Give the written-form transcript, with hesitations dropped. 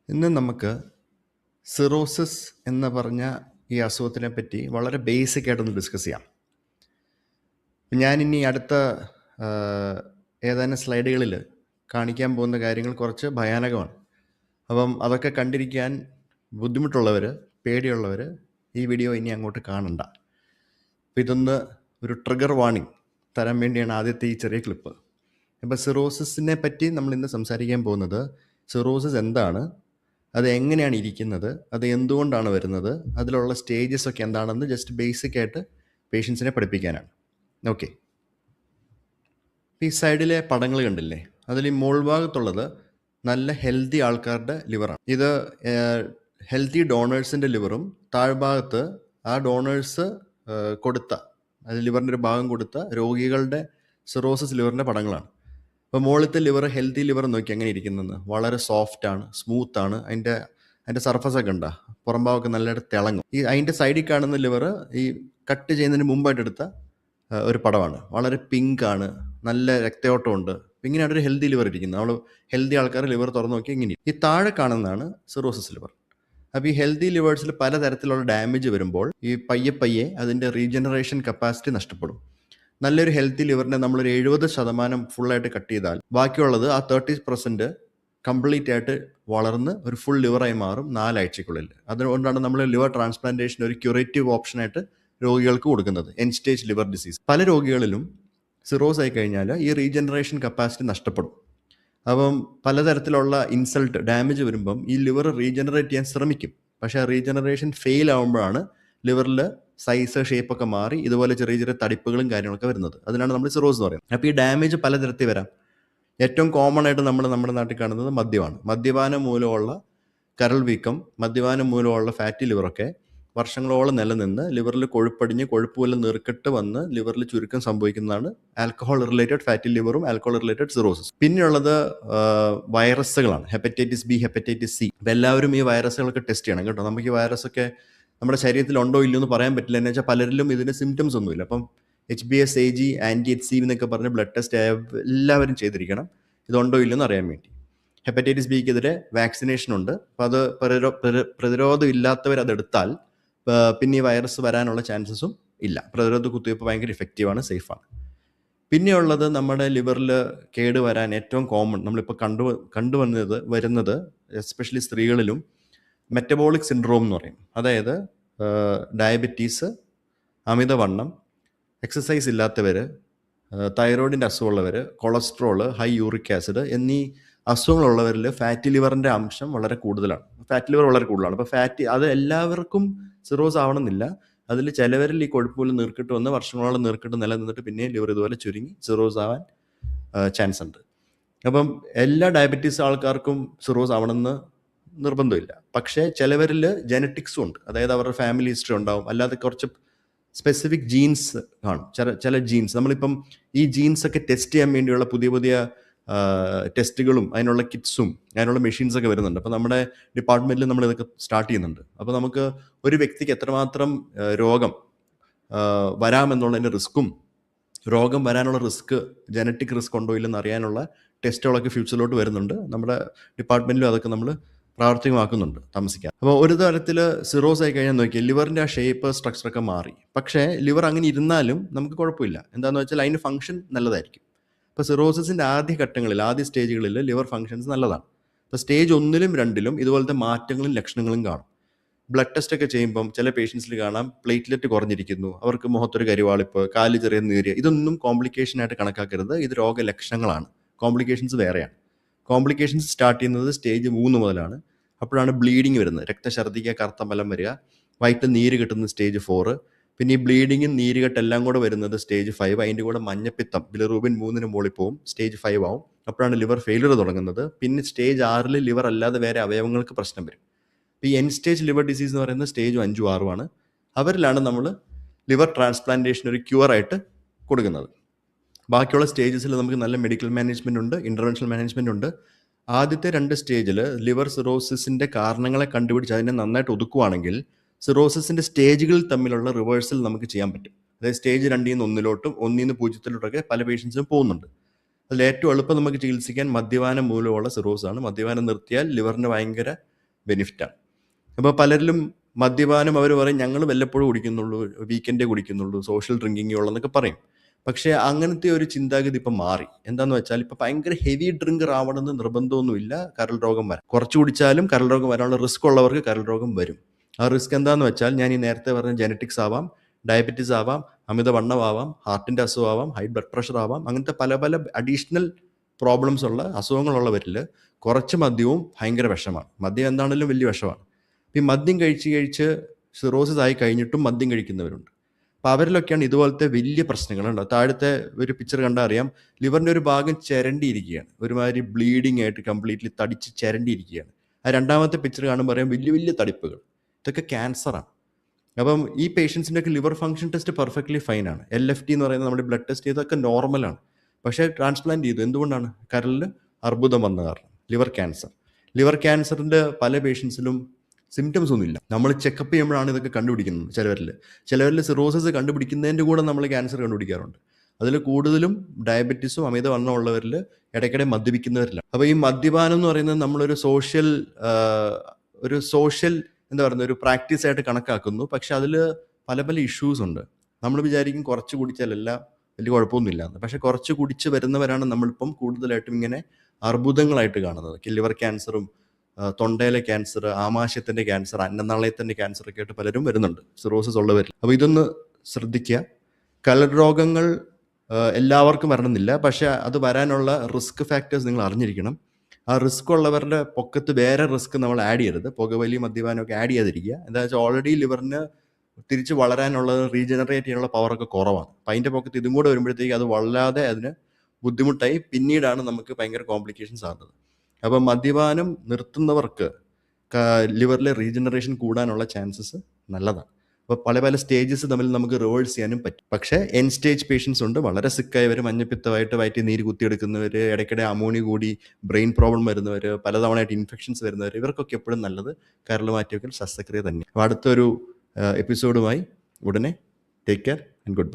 ഇന്ന് നമുക്ക് സിറോസിസ് എന്ന് പറഞ്ഞ ഈ അസുഖത്തിനെ പറ്റി വളരെ ബേസിക് ആയിട്ടൊന്ന് ഡിസ്കസ് ചെയ്യാം. ഞാനിനി അടുത്ത ഏതാനും സ്ലൈഡുകളിൽ കാണിക്കാൻ പോകുന്ന കാര്യങ്ങൾ കുറച്ച് ഭയാനകമാണ്. അപ്പം അതൊക്കെ കണ്ടിരിക്കാൻ ബുദ്ധിമുട്ടുള്ളവർ, പേടിയുള്ളവർ ഈ വീഡിയോ ഇനി അങ്ങോട്ട് കാണണ്ട. അപ്പം ഇതൊന്ന് ഒരു ട്രിഗർ വാർണിംഗ് തരാൻ വേണ്ടിയാണ് ആദ്യത്തെ ഈ ചെറിയ ക്ലിപ്പ്. അപ്പോൾ സിറോസിസിനെ പറ്റി നമ്മൾ ഇന്ന് സംസാരിക്കാൻ പോകുന്നത് സിറോസിസ് എന്താണ്, അത് എങ്ങനെയാണ് ഇരിക്കുന്നത്, അത് എന്തുകൊണ്ടാണ് വരുന്നത്, അതിലുള്ള സ്റ്റേജസ് ഒക്കെ എന്താണെന്ന് ജസ്റ്റ് ബേസിക് ആയിട്ട് പേഷ്യൻസിനെ പഠിപ്പിക്കാനാണ്. ഓക്കെ, ഈ സൈഡിലെ പടങ്ങൾ കണ്ടില്ലേ, അതിൽ ഈ മോൾ ഭാഗത്തുള്ളത് നല്ല ഹെൽത്തി ആൾക്കാരുടെ ലിവറാണ്. ഇത് ഹെൽത്തി ഡോണേഴ്സിൻ്റെ ലിവറും താഴ്ഭാഗത്ത് ആ ഡോണേഴ്സ് കൊടുത്ത, അത് ലിവറിൻ്റെ ഒരു ഭാഗം കൊടുത്ത രോഗികളുടെ സിറോസിസ് ലിവറിൻ്റെ പടങ്ങളാണ്. അപ്പോൾ മുകളിലത്തെ ലിവർ, ഹെൽത്തി ലിവർ നോക്കി എങ്ങനെ ഇരിക്കുന്നതെന്ന്, വളരെ സോഫ്റ്റാണ്, സ്മൂത്താണ്. അതിൻ്റെ സർഫസൊക്കെ ഉണ്ടാ, പുറം ഭാഗമൊക്കെ നല്ലതായിട്ട് തിളങ്ങും. ഈ അതിൻ്റെ സൈഡിൽ കാണുന്ന ലിവർ ഈ കട്ട് ചെയ്യുന്നതിന് മുമ്പായിട്ട് എടുത്ത ഒരു പടമാണ്. വളരെ പിങ്കാണ്, നല്ല രക്തയോട്ടമുണ്ട്. ഇങ്ങനെയാണ് ഒരു ഹെൽത്തി ലിവർ ഇരിക്കുന്നത്. നമ്മൾ ഹെൽത്തി ആൾക്കാർ ലിവർ തുറന്ന് നോക്കി ഇങ്ങനെ. ഈ താഴെ കാണുന്നതാണ് സിറോസിസ് ലിവർ. അപ്പോൾ ഈ ഹെൽത്തി ലിവേഴ്സിൽ പലതരത്തിലുള്ള ഡാമേജ് വരുമ്പോൾ ഈ പയ്യെ അതിൻ്റെ റീജനറേഷൻ കപ്പാസിറ്റി നഷ്ടപ്പെടും. നല്ലൊരു ഹെൽത്തി ലിവറിനെ നമ്മളൊരു 70% ഫുള്ളായിട്ട് കട്ട് ചെയ്താൽ ബാക്കിയുള്ളത് ആ 30% കംപ്ലീറ്റ് ആയിട്ട് വളർന്ന് ഒരു ഫുൾ ലിവറായി മാറും 4 ആഴ്ചക്കുള്ളിൽ. അതുകൊണ്ടാണ് നമ്മൾ ലിവർ ട്രാൻസ്പ്ലാന്റേഷൻ ഒരു ക്യൂറേറ്റീവ് ഓപ്ഷനായിട്ട് രോഗികൾക്ക് കൊടുക്കുന്നത്. എൻ സ്റ്റേജ് ലിവർ ഡിസീസ് പല രോഗികളിലും സിറോസ് ആയി കഴിഞ്ഞാൽ ഈ റീജനറേഷൻ കപ്പാസിറ്റി നഷ്ടപ്പെടും. അപ്പം പലതരത്തിലുള്ള ഇൻസൾട്ട്, ഡാമേജ് വരുമ്പം ഈ ലിവർ റീജനറേറ്റ് ചെയ്യാൻ ശ്രമിക്കും. പക്ഷേ ആ റീജനറേഷൻ ഫെയിൽ ആകുമ്പോഴാണ് ലിവറിൽ സൈസ്, ഷേപ്പൊക്കെ മാറി ഇതുപോലെ ചെറിയ ചെറിയ തടിപ്പുകളും കാര്യങ്ങളൊക്കെ വരുന്നത്. അതിനാണ് നമ്മൾ സിറോസ് എന്ന് പറയുന്നത്. അപ്പോൾ ഈ ഡാമേജ് പലതരത്തിൽ വരാം. ഏറ്റവും കോമൺ ആയിട്ട് നമ്മുടെ നാട്ടിൽ കാണുന്നത് മദ്യമാണ്. മദ്യപാനം മൂലമുള്ള കരൾ വീക്കം, മദ്യപാനം മൂലമുള്ള ഫാറ്റി ലിവറൊക്കെ വർഷങ്ങളോളം നിലനിന്ന് ലിവറിൽ കൊഴുപ്പടിഞ്ഞ് കൊഴുപ്പ് വല്ല നീർക്കെട്ട് വന്ന് ലിവറിൽ ചുരുക്കം സംഭവിക്കുന്നതാണ് ആൽക്കഹോൾ റിലേറ്റഡ് ഫാറ്റി ലിവറും ആൽക്കഹോൾ റിലേറ്റഡ് സിറോസിസ്. പിന്നെയുള്ളത് വൈറസുകളാണ്. Hepatitis B, hepatitis C. ഇപ്പം എല്ലാവരും ഈ വൈറസുകളൊക്കെ ടെസ്റ്റ് ചെയ്യണം കേട്ടോ. നമുക്ക് ഈ വൈറസൊക്കെ നമ്മുടെ ശരീരത്തിൽ ഉണ്ടോ ഇല്ലയോ എന്ന് പറയാൻ പറ്റില്ല. എന്ന് വെച്ചാൽ പലരിലും ഇതിന് സിംറ്റംസ് ഒന്നുമില്ല. അപ്പം HbS, AG, ആൻറ്റി-HCV എന്നൊക്കെ പറഞ്ഞ് ബ്ലഡ് ടെസ്റ്റ് എല്ലാവരും ചെയ്തിരിക്കണം, ഇതുണ്ടോ ഇല്ലയോ എന്ന് അറിയാൻ വേണ്ടി. ഹെപ്പറ്റൈറ്റിസ് ബിക്കെതിരെ വാക്സിനേഷൻ ഉണ്ട്. അപ്പം അത് പ്രതിരോധം ഇല്ലാത്തവർ അതെടുത്താൽ പിന്നെ ഈ വൈറസ് വരാനുള്ള ചാൻസസും ഇല്ല. പ്രതിരോധ കുത്തിവയ്പ്പ് ഭയങ്കര ഇഫക്റ്റീവാണ്, സേഫാണ്. പിന്നെയുള്ളത് നമ്മുടെ ലിവറിൽ കേട് വരാൻ ഏറ്റവും കോമൺ നമ്മളിപ്പോൾ വരുന്നത് എസ്പെഷ്യലി സ്ത്രീകളിലും മെറ്റബോളിക് സിൻഡ്രോം എന്ന് പറയും. അതായത് ഡയബറ്റീസ്, അമിതവണ്ണം, എക്സസൈസ് ഇല്ലാത്തവർ, തൈറോയിഡിൻ്റെ അസുഖമുള്ളവർ, കൊളസ്ട്രോള്, ഹൈ യൂറിക് ആസിഡ് എന്നീ അസുഖങ്ങളുള്ളവരിൽ ഫാറ്റി ലിവറിൻ്റെ അംശം വളരെ കൂടുതലാണ്. ഫാറ്റി ലിവർ വളരെ കൂടുതലാണ്. അപ്പോൾ അത് എല്ലാവർക്കും സിറോസ് ആവണമെന്നില്ല. അതിൽ ചിലവരിൽ ഈ കൊഴുപ്പുകൾ നീർക്കിട്ട് വന്ന് വർഷങ്ങളോളം നീർക്കിട്ട് നിലനിന്നിട്ട് പിന്നെയും ലിവർ ഇതുപോലെ ചുരുങ്ങി സിറോസ് ആവാൻ ചാൻസ് ഉണ്ട്. അപ്പം എല്ലാ ഡയബറ്റീസ് ആൾക്കാർക്കും സിറോസ് ആവണമെന്ന് നിർബന്ധമില്ല. പക്ഷേ ചിലവരിൽ ജനറ്റിക്സും ഉണ്ട്. അതായത് അവരുടെ ഫാമിലി ഹിസ്റ്ററി ഉണ്ടാവും. അല്ലാതെ കുറച്ച് സ്പെസിഫിക് ജീൻസ് കാണും. ചില ജീൻസ്, നമ്മളിപ്പം ഈ ജീൻസൊക്കെ ടെസ്റ്റ് ചെയ്യാൻ വേണ്ടിയുള്ള പുതിയ ടെസ്റ്റുകളും അതിനുള്ള കിറ്റ്സും അതിനുള്ള മെഷീൻസൊക്കെ വരുന്നുണ്ട്. അപ്പോൾ നമ്മുടെ ഡിപ്പാർട്ട്മെൻറ്റിൽ നമ്മൾ ഇതൊക്കെ സ്റ്റാർട്ട് ചെയ്യുന്നുണ്ട്. അപ്പോൾ നമുക്ക് ഒരു വ്യക്തിക്ക് എത്രമാത്രം രോഗം വരാമെന്നുള്ളതിൻ്റെ റിസ്ക്കും, രോഗം വരാനുള്ള റിസ്ക്, ജനറ്റിക് റിസ്ക് ഉണ്ടോ ഇല്ലെന്ന് അറിയാനുള്ള ടെസ്റ്റുകളൊക്കെ ഫ്യൂച്ചറിലോട്ട് വരുന്നുണ്ട്. നമ്മുടെ ഡിപ്പാർട്ട്മെൻറ്റിലും അതൊക്കെ നമ്മൾ പ്രാവർത്തികമാക്കുന്നുണ്ട് താമസിക്കാൻ. അപ്പോൾ ഒരു തരത്തിൽ സിറോസ് ആയി കഴിഞ്ഞാൽ നോക്കിയാൽ ലിവറിൻ്റെ ആ ഷേപ്പ്, സ്ട്രക്ചറൊക്കെ മാറി. പക്ഷേ ലിവർ അങ്ങനെ ഇരുന്നാലും നമുക്ക് കുഴപ്പമില്ല. എന്താണെന്ന് വെച്ചാൽ അതിന് ഫംഗ്ഷൻ നല്ലതായിരിക്കും. ഇപ്പോൾ സിറോസിസിൻ്റെ ആദ്യ സ്റ്റേജുകളിൽ ലിവർ ഫംഗ്ഷൻസ് നല്ലതാണ്. ഇപ്പോൾ സ്റ്റേജ് 1ലും 2ലും ഇതുപോലത്തെ മാറ്റങ്ങളും ലക്ഷണങ്ങളും കാണും. ബ്ലഡ് ടെസ്റ്റ് ഒക്കെ ചെയ്യുമ്പം ചില പേഷ്യൻസിൽ കാണാം പ്ലേറ്റ്ലെറ്റ് കുറഞ്ഞിരിക്കുന്നു, അവർക്ക് മുഖത്തൊരു കരിവാളിപ്പ്, കാല് ചെറിയ നീര്. ഇതൊന്നും കോംപ്ലിക്കേഷനായിട്ട് കണക്കാക്കരുത്. ഇത് രോഗലക്ഷണങ്ങളാണ്. കോംപ്ലിക്കേഷൻസ് വേറെയാണ്. കോംപ്ലിക്കേഷൻസ് സ്റ്റാർട്ട് ചെയ്യുന്നത് സ്റ്റേജ് 3 മുതലാണ്. അപ്പോഴാണ് ബ്ലീഡിങ് വരുന്നത്. രക്തഛർദ്ദിക്കുക, കറുത്ത മലം വരിക, വയറ്റിൽ നീര് കിട്ടുന്നത് സ്റ്റേജ് 4. പിന്നെ ഈ ബ്ലീഡിങ്ങും നീരുകെട്ടെല്ലാം കൂടെ വരുന്നത് സ്റ്റേജ് 5. അതിൻ്റെ കൂടെ മഞ്ഞപ്പിത്തം, ബിലിറൂബിൻ 3ന് മുകളിൽ പോവും, സ്റ്റേജ് 5 ആവും. അപ്പോഴാണ് ലിവർ ഫെയിലിയർ തുടങ്ങുന്നത്. പിന്നെ സ്റ്റേജ് 6 ലിവർ അല്ലാതെ വേറെ അവയവങ്ങൾക്ക് പ്രശ്നം വരും. ഈ എൻ സ്റ്റേജ് ലിവർ ഡിസീസ് എന്ന് പറയുന്നത് സ്റ്റേജ് 5, 6 അവരിലാണ് നമ്മൾ ലിവർ ട്രാൻസ്പ്ലാന്റേഷൻ ഒരു ക്യൂറായിട്ട് കൊടുക്കുന്നത്. ബാക്കിയുള്ള സ്റ്റേജസിൽ നമുക്ക് നല്ല മെഡിക്കൽ മാനേജ്മെൻ്റ് ഉണ്ട്, ഇൻ്റർവെൻഷണൽ മാനേജ്മെൻ്റ് ഉണ്ട്. ആദ്യത്തെ 2 സ്റ്റേജിൽ ലിവർ സിറോസിസിൻ്റെ കാരണങ്ങളെ കണ്ടുപിടിച്ച് അതിനെ നന്നായിട്ട് ഒതുക്കുവാണെങ്കിൽ സിറോസിസിൻ്റെ സ്റ്റേജുകൾ തമ്മിലുള്ള റിവേഴ്സൽ നമുക്ക് ചെയ്യാൻ പറ്റും. അതായത് സ്റ്റേജ് 2ൽ നിന്ന് 1ലോട്ടും 1ൽ നിന്ന് 0ലോട്ടൊക്കെ പല പേഷ്യൻസിനും പോകുന്നുണ്ട്. അതിൽ ഏറ്റവും എളുപ്പം നമുക്ക് ചികിത്സിക്കാൻ മദ്യപാനം മൂലമുള്ള സിറോസാണ്. മദ്യപാനം നിർത്തിയാൽ ലിവറിന് ഭയങ്കര ബെനിഫിറ്റാണ്. അപ്പോൾ പലരിലും മദ്യപാനം അവർ പറയും ഞങ്ങൾ വല്ലപ്പോഴും കുടിക്കുന്നുള്ളൂ, വീക്കെൻഡേ കുടിക്കുന്നുള്ളൂ, സോഷ്യൽ ഡ്രിങ്കിങ്ങേ ഉള്ളെന്നൊക്കെ പറയും. പക്ഷേ അങ്ങനത്തെ ഒരു ചിന്താഗതി ഇപ്പം മാറി. എന്താന്ന് വെച്ചാൽ ഇപ്പം ഭയങ്കര ഹെവി ഡ്രിങ്കർ ആവണമെന്ന് നിർബന്ധമൊന്നുമില്ല കരൾ രോഗം വരാൻ. കുറച്ച് കുടിച്ചാലും കരൾ രോഗം വരാനുള്ള റിസ്ക് ഉള്ളവർക്ക് കരൾ രോഗം വരും. ആ റിസ്ക് എന്താന്ന് വെച്ചാൽ ഞാൻ ഈ നേരത്തെ പറഞ്ഞ ജനറ്റിക്സ് ആവാം, ഡയബറ്റീസ് ആവാം, അമിതവണ്ണമാവാം, ഹാർട്ടിൻ്റെ അസുഖമാവാം, ഹൈ ബ്ലഡ് പ്രഷർ ആവാം. അങ്ങനത്തെ പല പല അഡീഷണൽ പ്രോബ്ലംസ് ഉള്ള അസുഖങ്ങളുള്ളവരിൽ കുറച്ച് മദ്യവും ഭയങ്കര വിഷമാണ്. മദ്യം എന്താണെങ്കിലും വലിയ വിഷമാണ്. ഈ മദ്യം കഴിച്ച് സിറോസിസ് ആയി കഴിഞ്ഞിട്ടും മദ്യം കഴിക്കുന്നവരുണ്ട്. അപ്പോൾ അവരിലൊക്കെയാണ് ഇതുപോലത്തെ വലിയ പ്രശ്നങ്ങളുണ്ട്. താഴത്തെ ഒരു പിക്ചർ കണ്ടാൽ അറിയാം, ലിവറിൻ്റെ ഒരു ഭാഗം ചിരണ്ടിയിരിക്കുകയാണ്, ഒരുമാതിരി ബ്ലീഡിങ് ആയിട്ട് കംപ്ലീറ്റ്ലി തടിച്ച് ചിരണ്ടിയിരിക്കുകയാണ്. ആ രണ്ടാമത്തെ പിക്ചർ കാണുമ്പോൾ അറിയാം വലിയ വലിയ തടിപ്പുകൾ. ഇതൊക്കെ ക്യാൻസറാണ്. അപ്പം ഈ പേഷ്യൻസിൻ്റെയൊക്കെ ലിവർ ഫംഗ്ഷൻ ടെസ്റ്റ് പെർഫെക്റ്റ്ലി ഫൈനാണ്. LFT എന്ന് പറയുന്നത് നമ്മുടെ ബ്ലഡ് ടെസ്റ്റ് ചെയ്തൊക്കെ നോർമലാണ്. പക്ഷേ ട്രാൻസ്പ്ലാന്റ് ചെയ്തു. എന്തുകൊണ്ടാണ്? കരളിൽ അർബുദം വന്ന കാരണം, ലിവർ ക്യാൻസർ. ലിവർ ക്യാൻസറിൻ്റെ പല പേഷ്യൻസിലും സിംറ്റംസ് ഒന്നുമില്ല. നമ്മൾ ചെക്കപ്പ് ചെയ്യുമ്പോഴാണ് ഇതൊക്കെ കണ്ടുപിടിക്കുന്നത്. ചിലവരിൽ സിറോസിസ് കണ്ടുപിടിക്കുന്നതിൻ്റെ കൂടെ നമ്മൾ ക്യാൻസർ കണ്ടുപിടിക്കാറുണ്ട്. അതിൽ കൂടുതലും ഡയബറ്റീസും അമിതവണ്ണം ഉള്ളവരിൽ, ഇടയ്ക്കിടെ മദ്യപിക്കുന്നവരില്ല. അപ്പോൾ ഈ മദ്യപാനം എന്ന് പറയുന്നത് നമ്മളൊരു സോഷ്യൽ എന്താ പറയുന്നത് ഒരു പ്രാക്ടീസ് ആയിട്ട് കണക്കാക്കുന്നു. പക്ഷെ അതിൽ പല പല ഇഷ്യൂസ് ഉണ്ട്. നമ്മൾ വിചാരിക്കും കുറച്ച് കുടിച്ചാലല്ല വലിയ കുഴപ്പമൊന്നുമില്ല എന്ന്. പക്ഷെ കുറച്ച് കുടിച്ച് വരുന്നവരാണ് നമ്മളിപ്പം കൂടുതലായിട്ടും ഇങ്ങനെ അർബുദങ്ങളായിട്ട് കാണുന്നത്. ലിവർ ക്യാൻസറും തൊണ്ടയിലെ ക്യാൻസർ, ആമാശയത്തിൻ്റെ ക്യാൻസർ, അന്നനാളയത്തിൻ്റെ ക്യാൻസർ ഒക്കെ ആയിട്ട് പലരും വരുന്നുണ്ട് സിറോസിസ് ഉള്ളവരിൽ. അപ്പോൾ ഇതൊന്ന് ശ്രദ്ധിക്കുക. കരൾ രോഗങ്ങൾ എല്ലാവർക്കും വരണമെന്നില്ല. പക്ഷേ അത് വരാനുള്ള റിസ്ക് ഫാക്ടേഴ്സ് നിങ്ങൾ അറിഞ്ഞിരിക്കണം. ആ റിസ്ക് ഉള്ളവരുടെ പൊക്കത്ത് വേറെ റിസ്ക് നമ്മൾ ആഡ് ചെയ്യരുത്. പുകവലി, മദ്യപാനമൊക്കെ ആഡ് ചെയ്യാതിരിക്കുക. എന്താ വെച്ചാൽ ഓൾറെഡി ലിവറിന് തിരിച്ച് വളരാനുള്ള, റീജനറേറ്റ് ചെയ്യാനുള്ള പവറൊക്കെ കുറവാണ്. അപ്പം അതിൻ്റെ പൊക്കത്ത് ഇതും കൂടെ വരുമ്പോഴത്തേക്ക് അത് വല്ലാതെ അതിന് ബുദ്ധിമുട്ടായി പിന്നീടാണ് നമുക്ക് ഭയങ്കര കോംപ്ലിക്കേഷൻസ് ആകുന്നത്. അപ്പം മദ്യപാനം നിർത്തുന്നവർക്ക് ലിവറിലെ റീജനറേഷൻ കൂടാനുള്ള ചാൻസസ് നല്ലതാണ്. അപ്പോൾ പല പല സ്റ്റേജസ് തമ്മിൽ നമുക്ക് റിവേഴ്സ് ചെയ്യാനും പറ്റും. പക്ഷേ എൻ സ്റ്റേജ് പേഷ്യൻസ് ഉണ്ട്, വളരെ സിക്കായവർ, മഞ്ഞപ്പിത്തമായിട്ട് വയറ്റിൽ നീര് കുത്തിയെടുക്കുന്നവർ, ഇടയ്ക്കിടെ അമോണി കൂടി ബ്രെയിൻ പ്രോബ്ലം വരുന്നവർ, പലതവണയായിട്ട് ഇൻഫെക്ഷൻസ് വരുന്നവർ, ഇവർക്കൊക്കെ എപ്പോഴും നല്ലത് കരൾ മാറ്റിവെക്കൽ ശസ്ത്രക്രിയ തന്നെ. അപ്പോൾ അടുത്തൊരു എപ്പിസോഡുമായി ഉടനെ. Take care and good bye.